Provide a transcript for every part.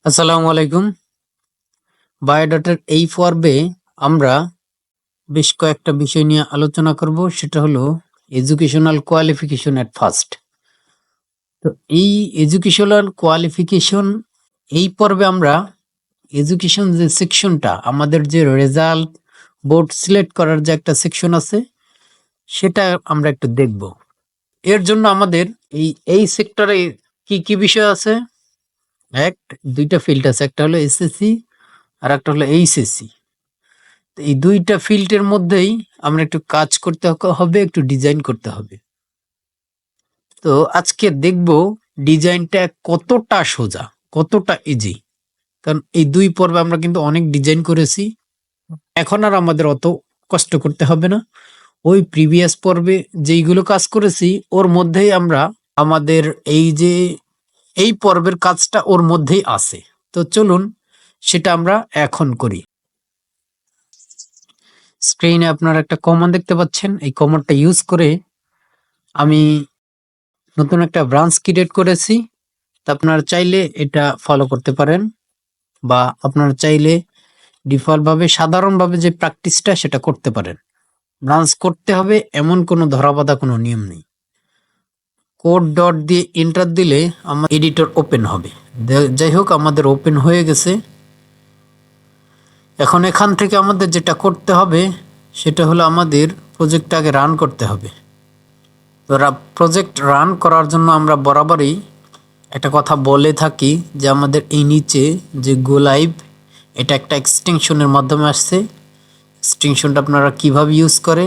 আসসালামু আলাইকুম। বায়োডাটার এই পর্বে আমরা বেশ কয়েকটা বিষয় নিয়ে আলোচনা করব, সেটা হলো এডুকেশনাল কোয়ালিফিকেশন এট ফার্স্ট। তো এই এডুকেশনাল কোয়ালিফিকেশন এই পর্বে আমরা এডুকেশন যে সেকশনটা, আমাদের যে রেজাল্ট বোর্ড সিলেক্ট করার যে একটা সেকশন আছে, সেটা আমরা একটু দেখব। এর জন্য আমাদের এই সেক্টরে কি কি বিষয় আছে? দুইটা ফিল্ড আছে, একটা হলো এসএসসি আর একটা হলো এইচএসসি। এই দুইটা ফিল্ডের মধ্যেই আমরা একটু কাজ করতে হবে, একটু ডিজাইন করতে হবে। তো আজকে দেখব ডিজাইনটা কতটা সোজা, কতটা ইজি। কারণ এই দুই পর্বে আমরা কিন্তু অনেক ডিজাইন করেছি, এখন আর আমাদের অত কষ্ট করতে হবে না। ওই প্রিভিয়াস পর্বে যেইগুলো কাজ করেছি ওর মধ্যেই আমরা আমাদের এই পর্বের কাজটা ওর মধ্যেই আছে। তো চলুন সেটা আমরা এখন করি। স্ক্রিনে আপনারা একটা কমান্ড দেখতে পাচ্ছেন, এই কমান্ডটা ইউজ করে আমি নতুন একটা ব্রাঞ্চ ক্রিয়েট করেছি। তা আপনারা চাইলে এটা ফলো করতে পারেন, বা আপনারা চাইলে ডিফল্টভাবে সাধারণভাবে যে প্র্যাকটিসটা সেটা করতে পারেন। ব্রাঞ্চ করতে হবে এমন কোনো ধরাবাঁধা কোনো নিয়ম নেই। কোড ডট দিয়ে এন্টার দিলে আমার এডিটর ওপেন হবে। যাই হোক, আমাদের ওপেন হয়ে গেছে। এখন এখান থেকে আমাদের যেটা করতে হবে সেটা হলো আমাদের প্রজেক্টটাকে রান করতে হবে। তো প্রজেক্ট রান করার জন্য আমরা বরাবরই একটা কথা বলে থাকি যে আমাদের এই নিচে যে গো লাইভ, এটা একটা এক্সটেনশনের মাধ্যমে আসছে। এক্সটেনশনটা আপনারা কিভাবে ইউজ করে,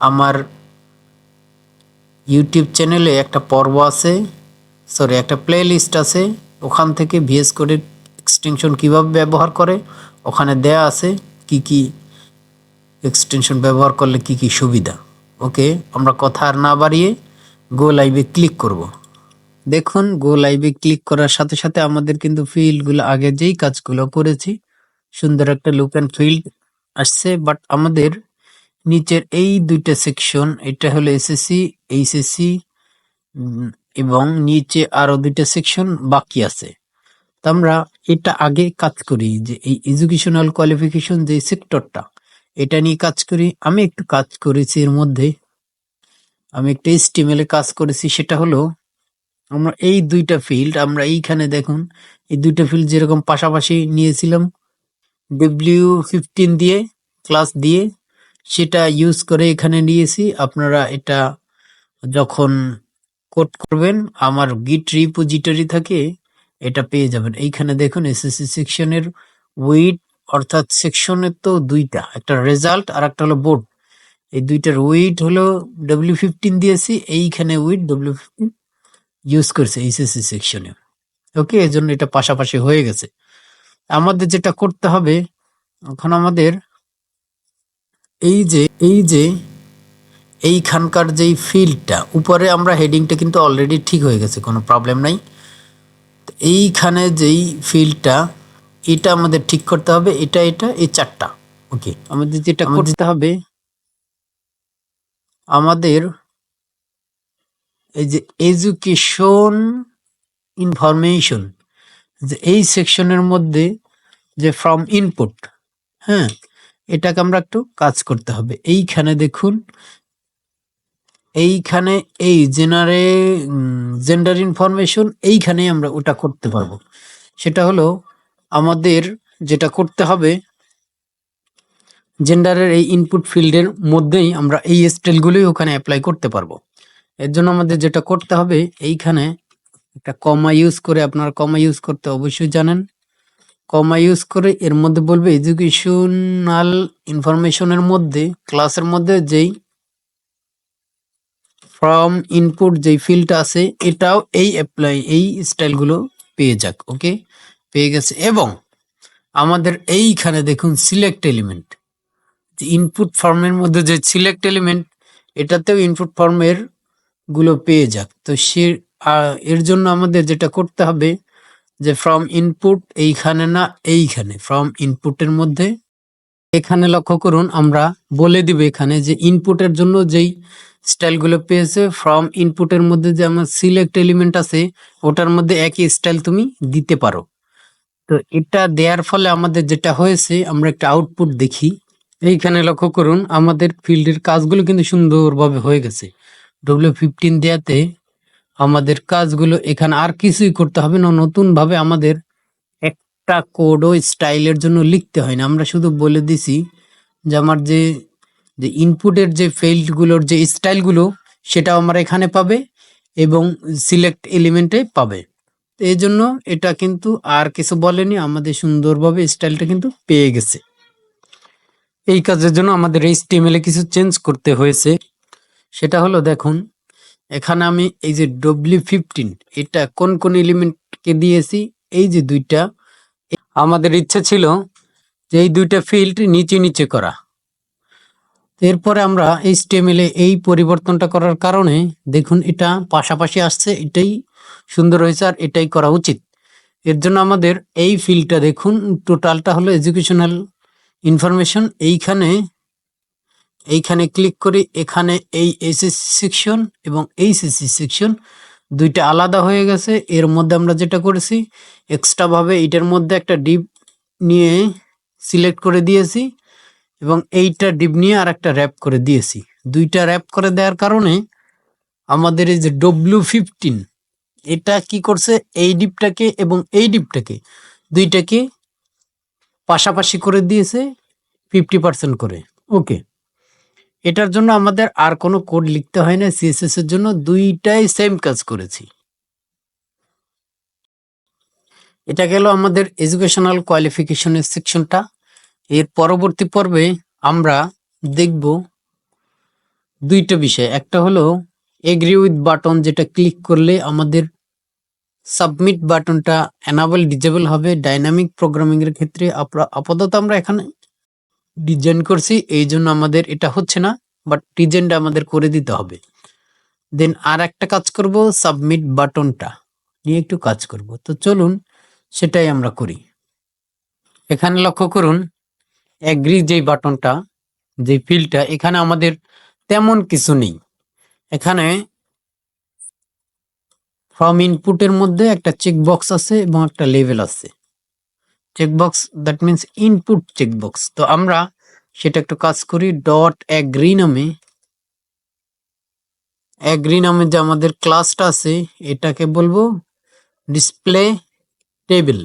আমার ইউটিউব চ্যানেলে একটা পর্ব আছে, একটা প্লে লিস্ট আছে, ওখান থেকে ভিএস কোডের এক্সটেনশন কিভাবে ব্যবহার করে ওখানে দেয়া আছে, কি কি এক্সটেনশন ব্যবহার করলে কি কি সুবিধা। ওকে, আমরা কথা আর না বাড়িয়ে গো লাইভে ক্লিক করব। দেখুন, গো লাইভে ক্লিক করার সাথে সাথে আমাদের কিন্তু ফিল্ডগুলো আগে যেই কাজগুলো করেছি সুন্দর একটা লুক অ্যান্ড ফিল্ড আসছে। বাট আমাদের নিচের এই দুইটা সেকশন, এটা হলো এসএসসি, এইচএসসি, এবং নিচে আরো দুইটা সেকশন বাকি আছে। তো আমরা এটা আগে কাজ করি, যে এই এডুকেশনাল কোয়ালিফিকেশন যে সেক্টরটা, এটা নিয়ে কাজ করি। আমি একটু কাজ করেছি এর মধ্যে, আমি একটা HTML এ কাজ করেছি। সেটা হলো আমরা এই দুইটা ফিল্ড, আমরা এইখানে দেখুন এই দুইটা ফিল্ড যেরকম পাশাপাশি নিয়েছিলাম W15 দিয়ে ক্লাস দিয়ে, সেটা ইউজ করে এখানে নিয়েছি। আপনারা এটা যখন কোড করবেন আমার গিট রিপোজিটরি থাকে, এটা পেয়ে যাবেন। এইখানে দেখুন এসএসসি সেকশনের উইড, অর্থাৎ সেকশনের তো দুইটা, একটা রেজাল্ট আর একটা হলো বোর্ড। এই দুইটার উইড হলো W15 দিয়েছি, এইখানে উইড W15 ইউজ করছে এইচএসসি সেকশনে। ওকে, এর জন্য এটা পাশাপাশি হয়ে গেছে। আমাদের যেটা করতে হবে এখন, আমাদের এই যে এইখানকার যেই ফিল্ডটা উপরে, আমরা হেডিংটা কিন্তু অলরেডি ঠিক হয়ে গেছে, কোনো প্রবলেম নাই। এইখানে যেই ফিল্ডটা, এটা আমাদের ঠিক করতে হবে, এটা এই চারটা। ওকে, আমাদের যেটা করতে হবে, আমাদের এই যে এডুকেশন ইনফরমেশন, যে এই সেকশনের মধ্যে যে ফ্রম ইনপুট, হ্যাঁ, এটাকে আমরা একটু কাজ করতে হবে। এইখানে দেখুন, এইখানে এই জেন্ডার ইনফরমেশন, এইখানে আমরা ওটা করতে পারবো। সেটা হলো আমাদের যেটা করতে হবে, জেন্ডারের এই ইনপুট ফিল্ডের মধ্যেই আমরা এই স্টাইলগুলোই ওখানে অ্যাপ্লাই করতে পারবো। এর জন্য আমাদের যেটা করতে হবে, এইখানে একটা কমা ইউজ করে, আপনারা কমা ইউজ করতে অবশ্যই জানেন। কমা ইউজ করে এর মধ্যে বলবে এডুকেশনাল ইনফরমেশনের মধ্যে, ক্লাসের মধ্যে যেই ফ্রম ইনপুট যেই ফিল্ডটা আছে, এটাও এই স্টাইলগুলো পেয়ে যাক। ওকে, পেয়ে গেছে। এবং আমাদের এইখানে দেখুন সিলেক্ট এলিমেন্ট, যে ইনপুট ফর্মের মধ্যে যে সিলেক্ট এলিমেন্ট, এটাতেও ইনপুট ফর্মের গুলো পেয়ে যাক। তো এর জন্য আমাদের যেটা করতে হবে, যে ফ্রম ইনপুট এইখানে না, এইখানে ফ্রম ইনপুটের মধ্যে, এখানে লক্ষ্য করুন, আমরা বলে দিব এখানে যে ইনপুটের জন্য যেই স্টাইলগুলো পেয়েছে, ফ্রম ইনপুটের মধ্যে যে আমার সিলেক্ট এলিমেন্ট আছে, ওটার মধ্যে একই স্টাইল তুমি দিতে পারো। তো তো এটা দেওয়ার ফলে আমাদের যেটা হয়েছে, আমরা একটা আউটপুট দেখি। এইখানে লক্ষ্য করুন আমাদের ফিল্ডের কাজগুলো কিন্তু সুন্দরভাবে হয়ে গেছে। W15 দেওয়াতে আমাদের কাজগুলো এখানে আর কিছুই করতে হবে না, নতুন ভাবে আমাদের একটা কোড ও স্টাইলের জন্য লিখতে হয় না। আমরা শুধু বলে দিছি যে আমার যে ইনপুটের যে ফিল্ডগুলোর যে স্টাইলগুলো সেটা আমরা এখানে পাবে এবং সিলেক্ট এলিমেন্টে পাবে। তো এই জন্য এটা কিন্তু আর কিছু বলেনি, আমাদের সুন্দরভাবে স্টাইলটা কিন্তু পেয়ে গেছে। এই কাজের জন্য আমাদের HTML এ কিছু চেঞ্জ করতে হয়েছে। সেটা হলো, দেখুন এখানে আমি এই যে W15 এটা কোন কোন এলিমেন্টকে দিয়েছি, এই যে দুইটা। আমাদের ইচ্ছে ছিল যে এই দুইটা ফিল্ড নিচে নিচে করা। এরপরে আমরা HTML এ এই পরিবর্তনটা করার কারণে দেখুন এটা পাশাপাশি আসছে, এটাই সুন্দর হয়েছে আর এটাই করা উচিত। এর জন্য আমাদের এই ফিল্ডটা দেখুন, টোটালটা হলো এডুকেশনাল ইনফরমেশন। এইখানে ক্লিক করি, এখানে এই এসএসসি সেকশন এবং এইচএসসি সেকশন দুইটা আলাদা হয়ে গেছে। এর মধ্যে আমরা যেটা করেছি, এক্সট্রা ভাবে এটার মধ্যে একটা ডিপ নিয়ে সিলেক্ট করে দিয়েছি এবং এইটা ডিপ নিয়ে আর একটা র্যাপ করে দিয়েছি। দুইটা র্যাপ করে দেওয়ার কারণে আমাদের এই যে W15 এটা কি করছে, এই ডিপটাকে এবং এই ডিপটাকে দুইটাকে পাশাপাশি করে দিয়েছে 50% করে। ওকে, এটার জন্য আমাদের আর কোনো কোড লিখতে হয় না। সিএসএস এর জন্য দুইটাই সেম কাজ করেছি। এটা গেল আমাদের এডুকেশনাল কোয়ালিফিকেশনের সেকশনটা। এর পরবর্তী পর্বে আমরা দেখব দুইটা বিষয়। একটা হলো এগ্রি উইথ বাটন, যেটা ক্লিক করলে আমাদের সাবমিট বাটনটা এনাবল ডিজেবল হবে ডাইনামিক প্রোগ্রামিং এর ক্ষেত্রে। আপাতত আমরা এখানে ডিজাইন করছি, এই জন্য আমাদের এটা হচ্ছে না, বাট ডিজাইনটা আমাদের করে দিতে হবে। দেন আর একটা কাজ করব, সাবমিট বাটনটা নিয়ে একটু কাজ করব। তো চলুন সেটাই আমরা করি। এখানে লক্ষ্য করুন এগ্রি যেই বাটনটা, যে ফিল্ডটা, এখানে আমাদের তেমন কিছু নেই। এখানে ফ্রম ইনপুটের মধ্যে একটা চেকবক্স আছে এবং একটা লেভেল আছে। Checkbox that means input checkbox. তো আমরা সেটা একটু কাজ করি। ডট অ্যাগ্রি নামে যে আমাদের ক্লাসটা আছে, এটাকে বলবো ডিসপ্লে টেবিল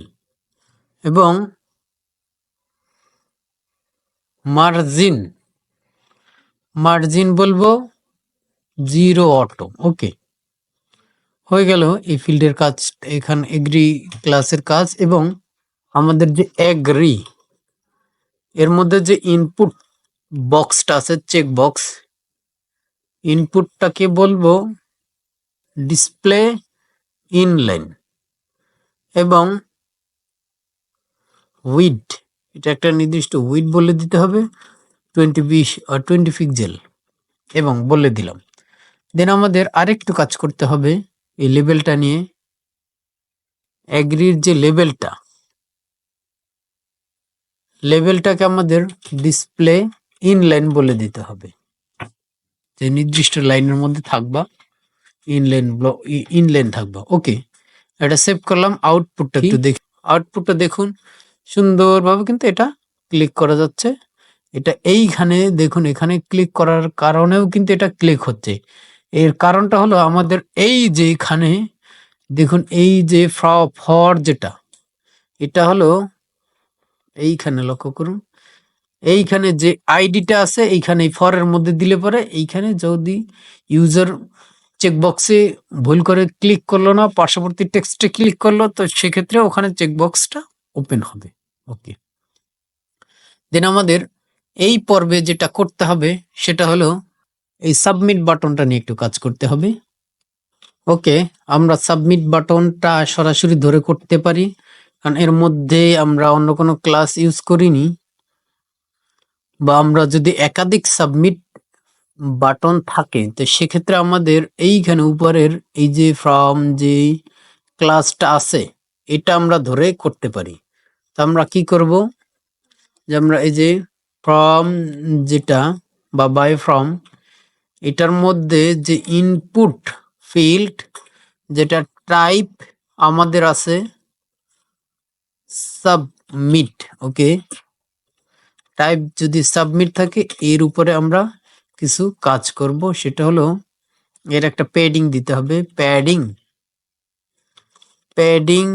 এবং মার্জিন বলবো 0 অটো। ওকে, হয়ে গেল এই ফিল্ডের কাজ, এখানে এগ্রি ক্লাসের কাজ। এবং আমাদের যে এগ্রি এর মধ্যে যে ইনপুট বক্সটা আছে, চেক বক্স, ইনপুটটাকে বলবো ডিসপ্লে ইনলাইন এবং উইড, এটা একটা নির্দিষ্ট উইড বলে দিতে হবে 20 পিক্সেল এবং বলে দিলাম। দেন আমাদের আরেকটু কাজ করতে হবে এই লেভেলটা নিয়ে। এগ্রির যে লেভেলটাকে আমাদের ডিসপ্লে ইনলাইন বলে দিতে হবে, যে নির্দিষ্ট লাইনের মধ্যে থাকবা, ইনলাইন থাকবা। ওকে, এটা সেভ করলাম। আউটপুটটা দেখুন সুন্দরভাবে কিন্তু এটা ক্লিক করা যাচ্ছে। এটা এইখানে দেখুন, এখানে ক্লিক করার কারণেও কিন্তু এটা ক্লিক হচ্ছে। এর কারণটা হলো আমাদের এই যে এখানে দেখুন, এই যে ফর যেটা, এটা হলো এইখানে লক্ষ্য করুন, এইখানে যে আইডিটা আছে এইখানে ফরের মধ্যে দিলে পরে এইখানে যদি ইউজার চেকবক্সে ভুল করে ক্লিক করলো না, পার্শ্ববর্তী টেক্সটে ক্লিক করলো, তো সেক্ষেত্রে ওখানে চেকবক্সটা ওপেন হবে। ওকে, দেন আমাদের এই পর্বে যেটা করতে হবে সেটা হলো এই সাবমিট বাটনটা নিয়ে একটু কাজ করতে হবে। ওকে, আমরা সাবমিট বাটনটা সরাসরি ধরে করতে পারি, কারণ এর মধ্যে আমরা অন্য কোনো ক্লাস ইউজ করিনি। বা আমরা যদি একাধিক সাবমিট বাটন থাকে, তো সেক্ষেত্রে আমাদের এইখানে উপরের এই যে ফ্রম যে ক্লাসটা আছে, এটা আমরা ধরে করতে পারি। তো আমরা কি করব, যে আমরা এই যে ফ্রম যেটা বা বাই ফ্রম, এটার মধ্যে যে ইনপুট ফিল্ড যেটা টাইপ আমাদের আছে সাবমিট। ওকে, টাইপ যদি সাবমিট থাকে এর উপরে আমরা কিছু কাজ করব, সেটা হলো এর একটা প্যাডিং দিতে হবে। Padding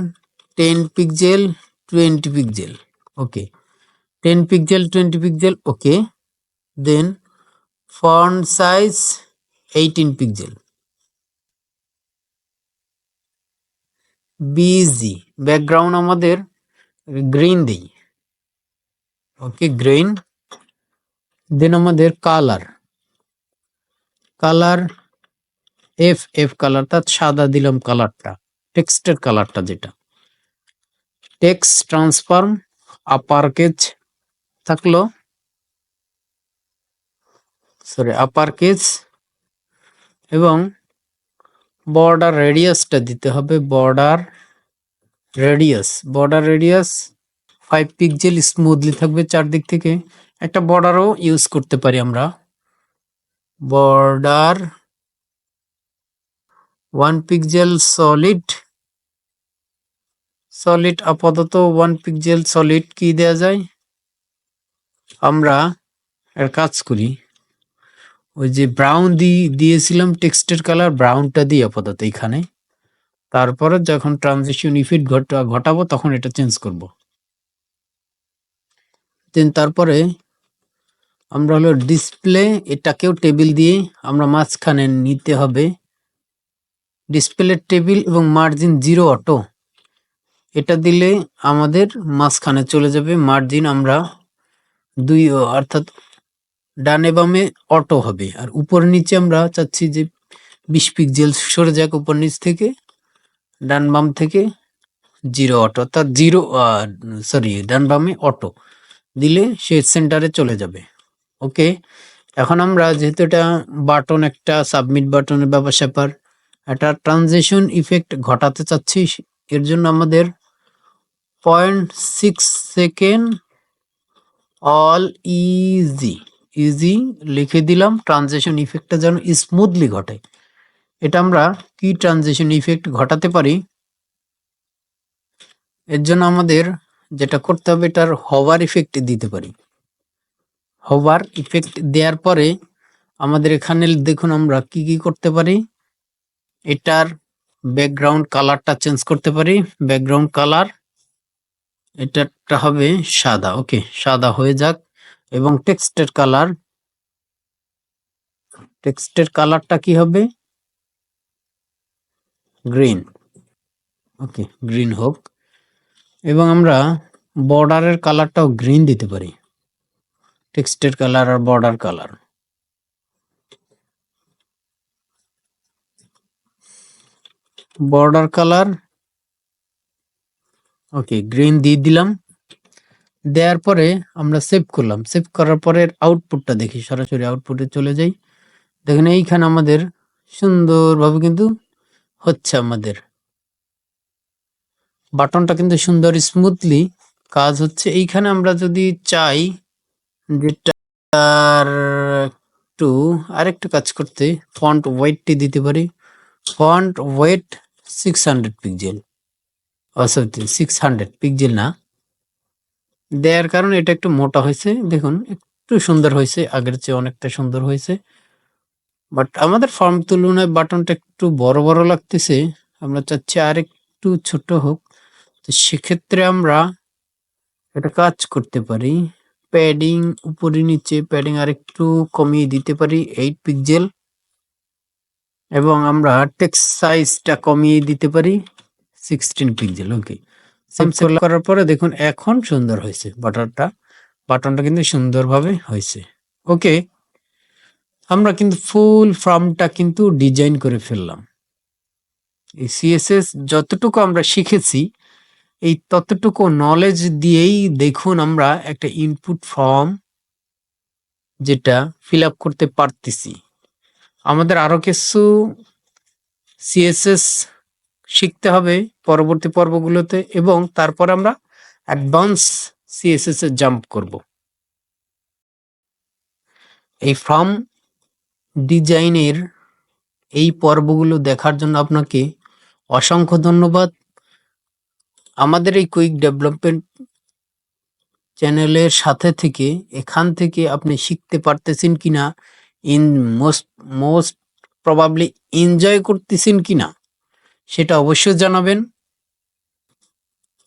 10 pixel 20 pixel. Okay, 10 pixel 20 pixel. Okay, then font size 18 pixel. BG background আমাদের গ্রিন দিই। Okay, green. দেন আমাদের কালার এফ কালার, তার সাদা দিলাম কালারটা, টেক্সটের কালারটা যেটা। টেক্সট ট্রান্সফর্ম আপার কেজ থাকলো, আপার কেজ, এবং বর্ডার রেডিয়াসটা দিতে হবে। বর্ডার রেডিয়াস 5 পিক্সেল স্মুথলি থাকবে চারদিক থেকে। একটা বর্ডারও ইউজ করতে পারি আমরা। বর্ডার 1 পিক্সেল সলিড আপাতত 1 পিক্সেল সলিড কি দেয়া যায়, আমরা এর কাজ করি, ওই যে ব্রাউন দিয়েছিলাম টেক্সটের কালার, ব্রাউনটা দিই আপাতত এখানে। তারপরে যখন ট্রানজিশন ইফেক্ট ঘটাবো তখন এটা চেঞ্জ করব। দেন তারপরে আমরা হলো ডিসপ্লে, এটাকেও টেবিল দিয়ে আমরা মাঝখানে নিতে হবে। ডিসপ্লে টেবিল এবং মার্জিন 0 অটো, এটা দিলে আমাদের মাঝখানে চলে যাবে। মার্জিন আমরা অর্থাৎ ডানে বামে অটো হবে। আর উপর নিচে আমরা চাচ্ছি যে 20 পিক্সেল সরে যাক উপর নিচ থেকে, ডান বাম থেকে 0 অটো, অর্থাৎ ডান বামে অটো দিলে সে সেন্টারে চলে যাবে। ওকে, এখন আমরা যেহেতু এটা বাটন, একটা সাবমিট বাটনের ব্যাপার স্যাপার, একটা ট্রানজিশন ইফেক্ট ঘটাতে চাচ্ছি, এর জন্য আমাদের 0.6 সেকেন্ড অল ইজি লিখে দিলাম। ট্রানজিশন ইফেক্টটা যেন স্মুথলি ঘটে, এটা আমরা কি ট্রানজিশন ইফেক্ট ঘটাতে পারি, এর জন্য আমাদের যেটা করতে হবে, এটার হভার ইফেক্ট দিতে পারি। হভার ইফেক্ট দেওয়ার পরে আমাদের এখানে দেখুন আমরা কি কি করতে পারি। এটার ব্যাকগ্রাউন্ড কালারটা চেঞ্জ করতে পারি। ব্যাকগ্রাউন্ড কালার এটা হবে সাদা। ওকে, সাদা হয়ে যাক। এবং টেক্সটের কালারটা কি হবে, গ্রিন। ওকে, গ্রিন হোক। এবং আমরা বর্ডারের কালারটাও গ্রিন দিতে পারি, টেক্সটের কালার আর border colour. Border colour okay, green দিয়ে দিলাম। দেওয়ার পরে আমরা সেভ করলাম। সেভ করার পরে আউটপুটটা দেখি, সরাসরি আউটপুটে চলে যাই। দেখেন এইখানে আমাদের সুন্দরভাবে কিন্তু হচ্ছে, আমাদের বাটনটা কিন্তু সুন্দর স্মুথলি কাজ হচ্ছে। এইখানে আমরা যদি চাই যেটার একটু আরেকটু কাজ করতে, ফন্ট ওয়েটটি দিতে পারি। Font wait 600 pixel, sorry 600 pixel না, দেওয়ার কারণে এটা একটু মোটা হয়েছে। দেখুন একটু সুন্দর হয়েছে, আগের চেয়ে অনেকটা সুন্দর হয়েছে। বাট আমাদের ফর্ম তুলনায় বাটনটা একটু বড় বড় লাগতেছে, আমরা চাচ্ছি আর একটু ছোট হোক। তো সেক্ষেত্রে আমরা একটা কাজ করতে পারি, প্যাডিং উপরে নিচে প্যাডিং আর একটু কমিয়ে দিতে পারি 8 পিক্সেল, এবং আমরা টেক্সট সাইজটা কমিয়ে দিতে পারি 16 পিক্সেল। ওকে, সেভ করার পরে দেখুন এখন সুন্দর হয়েছে বাটনটা কিন্তু সুন্দরভাবে হয়েছে। ওকে, আমরা কিন্তু ফুল ফর্মটা কিন্তু ডিজাইন করে ফেললাম। এই সিএসএস যতটুকু আমরা শিখেছি, এই ততটুকু নলেজ দিয়েই দেখুন আমরা একটা ইনপুট ফর্ম যেটা ফিল আপ করতে পারতেছি। আমাদের আরো কিছু সিএসএস শিখতে হবে পরবর্তী পর্বগুলোতে, এবং তারপর আমরা অ্যাডভান্স সিএসএস এ জাম্প করব। এই ফর্ম ডিজাইনের এই পর্বগুলো দেখার জন্য আপনাকে অসংখ্য ধন্যবাদ। আমাদের এই কুইক ডেভেলপমেন্ট চ্যানেলের সাথে থেকে এখান থেকে আপনি শিখতে পারতেছেন কিনা, ইন মোস্ট প্রবাবলি এনজয় করতেছেন কিনা সেটা অবশ্যই জানাবেন।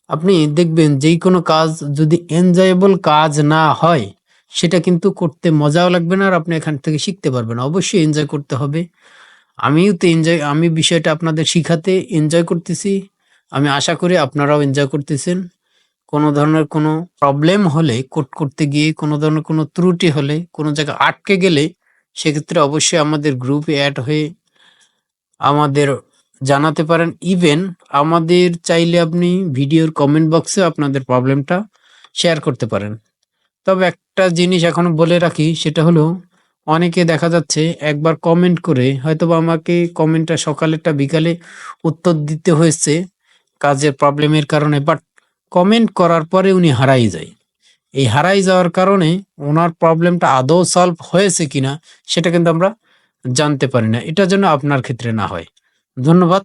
আপনি দেখবেন যেই কোনো কাজ যদি এনজয়েবল কাজ না হয় সেটা কিন্তু করতে মজাও লাগবে না, আর আপনি এখান থেকে শিখতে পারবেন। অবশ্যই এনজয় করতে হবে। আমি বিষয়টা আপনাদের শিখাতে এনজয় করতেছি। আমি আশা করি আপনারাও এনজয় করতেছেন। কোনো ধরনের কোনো প্রবলেম হলে, কোড করতে গিয়ে কোনো ধরনের কোনো ত্রুটি হলে, কোনো জায়গায় আটকে গেলে সেক্ষেত্রে অবশ্যই আমাদের গ্রুপে অ্যাড হয়ে আমাদের জানাতে পারেন। ইভেন আমাদের চাইলে আপনি ভিডিওর কমেন্ট বক্সে আপনাদের প্রবলেমটা শেয়ার করতে পারেন। তবে একটা জিনিস এখনো বলে রাখি, সেটা হলো অনেকে দেখা যাচ্ছে একবার কমেন্ট করে হয়তোবা আমাকে কমেন্টটা সকালেরটা বিকালে উত্তর দিতে হয়েছে কাজের প্রবলেমের কারণে, বাট কমেন্ট করার পরে উনি হারাই যায়। এই হারাই যাওয়ার কারণে ওনার প্রবলেমটা আদৌ সলভ হয়েছে কিনা সেটা কিন্তু আমরা জানতে পারি না। এটা যেন আপনার ক্ষেত্রে না হয়। ধন্যবাদ।